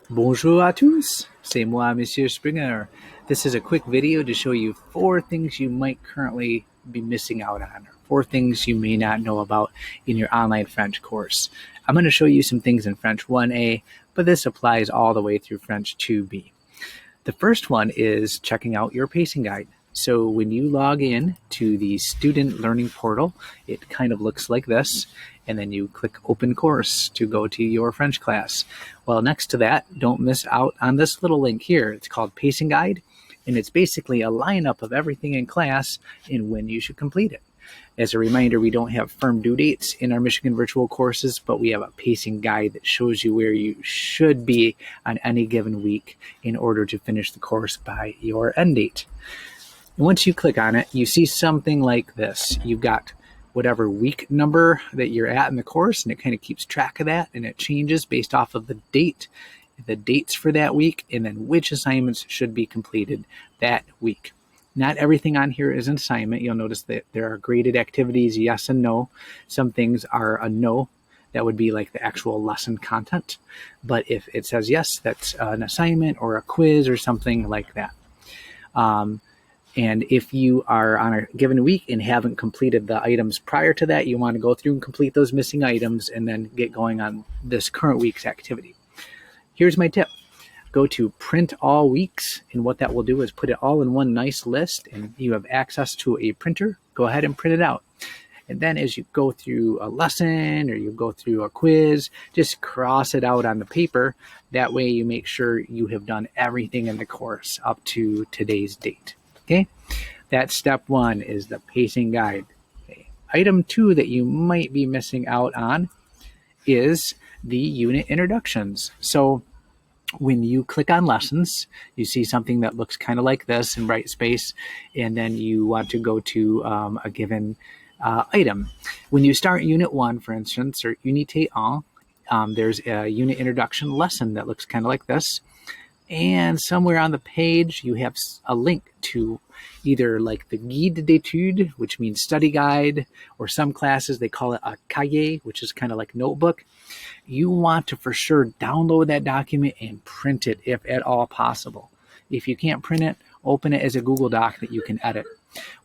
Bonjour à tous, c'est moi, Monsieur Springer. This is a quick video to show you 4 things you might currently be missing out on, or 4 things you may not know about in your online French course. I'm going to show you some things in French 1A, but this applies all the way through French 2B. The first one is checking out your pacing guide. So when you log in to the student learning portal, it kind of looks like this, and then you click open course to go to your French class. Well, next to that, don't miss out on this little link here. It's called Pacing Guide, and it's basically a lineup of everything in class and when you should complete it. As a reminder, we don't have firm due dates in our Michigan virtual courses, but we have a pacing guide that shows you where you should be on any given week in order to finish the course by your end date. And once you click on it, you see something like this. You've got whatever week number that you're at in the course, and it kind of keeps track of that, and it changes based off of the dates for that week, and then which assignments should be completed that week. Not everything on here is an assignment. You'll notice that there are graded activities, yes and no. Some things are a no. That would be like the actual lesson content. But if it says yes, that's an assignment or a quiz or something like that. And if you are on a given week and haven't completed the items prior to that, you want to go through and complete those missing items and then get going on this current week's activity. Here's my tip. Go to print all weeks, and what that will do is put it all in one nice list, and you have access to a printer. Go ahead and print it out. And then as you go through a lesson or you go through a quiz, just cross it out on the paper. That way you make sure you have done everything in the course up to today's date. Okay, that's step 1 is the pacing guide. Okay. Item 2 that you might be missing out on is the unit introductions. So when you click on lessons, you see something that looks kind of like this in bright space, and then you want to go to a given item. When you start Unit 1, for instance, or Unité 1, there's a unit introduction lesson that looks kind of like this. And somewhere on the page, you have a link to either like the guide d'études, which means study guide, or some classes, they call it a cahier, which is kind of like notebook. You want to for sure download that document and print it if at all possible. If you can't print it, open it as a Google Doc that you can edit.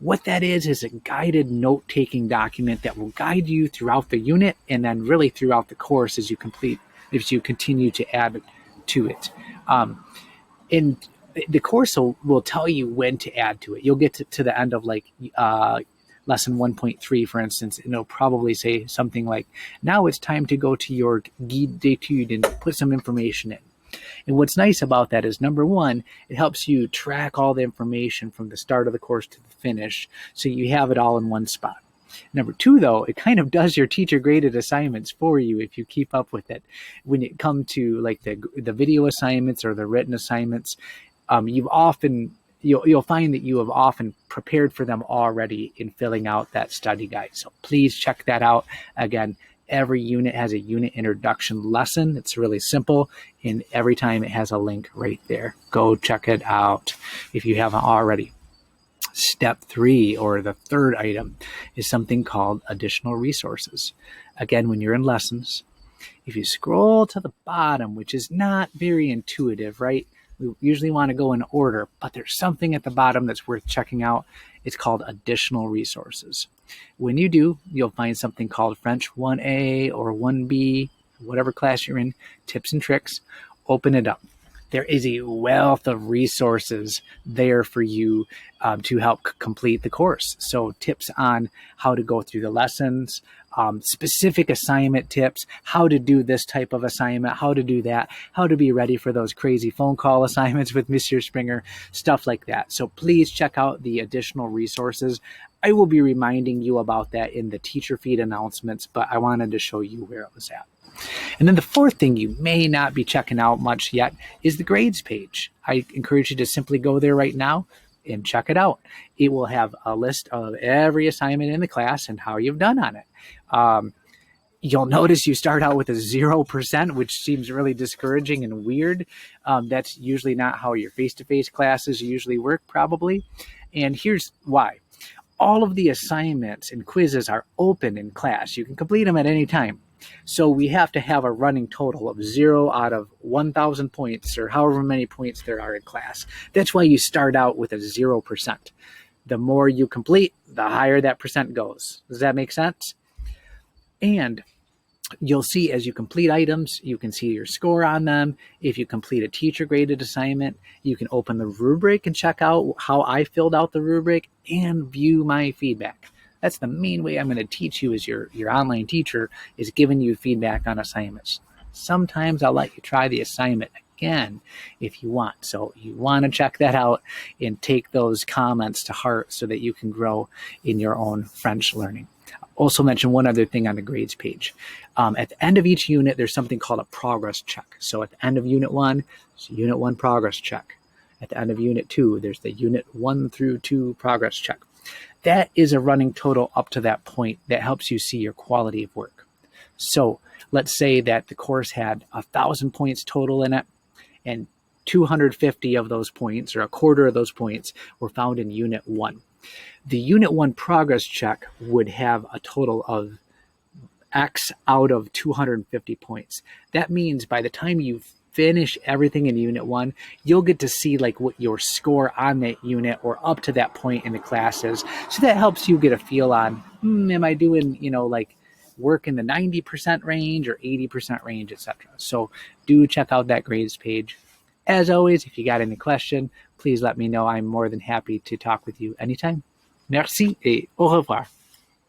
What that is a guided note-taking document that will guide you throughout the unit and then really throughout the course as you continue to add to it. And the course will tell you when to add to it. You'll get to the end of like lesson 1.3, for instance, and it'll probably say something like, now it's time to go to your guide d'études and put some information in. And what's nice about that is, number 1, it helps you track all the information from the start of the course to the finish, so you have it all in one spot. Number 2, though, it kind of does your teacher graded assignments for you if you keep up with it. When it comes to like the video assignments or the written assignments, you'll find that you have often prepared for them already in filling out that study guide. So please check that out. Again, every unit has a unit introduction lesson. It's really simple, and every time it has a link right there. Go check it out if you haven't already. Step 3, or the third item, is something called additional resources. Again, when you're in lessons, if you scroll to the bottom, which is not very intuitive, right? We usually want to go in order, but there's something at the bottom that's worth checking out. It's called additional resources. When you do, you'll find something called French 1A or 1B, whatever class you're in, tips and tricks. Open it up. There is a wealth of resources there for you to help complete the course. So tips on how to go through the lessons, specific assignment tips, how to do this type of assignment, how to do that, how to be ready for those crazy phone call assignments with Mr. Springer, stuff like that. So please check out the additional resources. I will be reminding you about that in the teacher feed announcements, but I wanted to show you where it was at. And then the 4th thing you may not be checking out much yet is the grades page. I encourage you to simply go there right now and check it out. It will have a list of every assignment in the class and how you've done on it. You'll notice you start out with a 0%, which seems really discouraging and weird. That's usually not how your face-to-face classes usually work, probably. And here's why. All of the assignments and quizzes are open in class. You can complete them at any time. So we have to have a running total of 0 out of 1,000 points, or however many points there are in class. That's why you start out with a 0%. The more you complete, the higher that percent goes. Does that make sense? And you'll see as you complete items, you can see your score on them. If you complete a teacher graded assignment, you can open the rubric and check out how I filled out the rubric and view my feedback. That's the main way I'm going to teach you as your online teacher, is giving you feedback on assignments. Sometimes I'll let you try the assignment again if you want. So you want to check that out and take those comments to heart so that you can grow in your own French learning. Also mention one other thing on the grades page. At the end of each unit, there's something called a progress check. So at the end of Unit 1, it's Unit 1 progress check. At the end of Unit 2, there's the Unit 1 through 2 progress check. That is a running total up to that point that helps you see your quality of work. So let's say that the course had 1,000 points total in it, and 250 of those points, or a quarter of those points, were found in Unit 1. The Unit 1 progress check would have a total of X out of 250 points. That means by the time you finish everything in Unit 1, you'll get to see like what your score on that unit or up to that point in the class is. So that helps you get a feel on, am I doing, like work in the 90% range or 80% range, etc. So do check out that grades page. As always, if you got any question, please let me know. I'm more than happy to talk with you anytime. Merci et au revoir.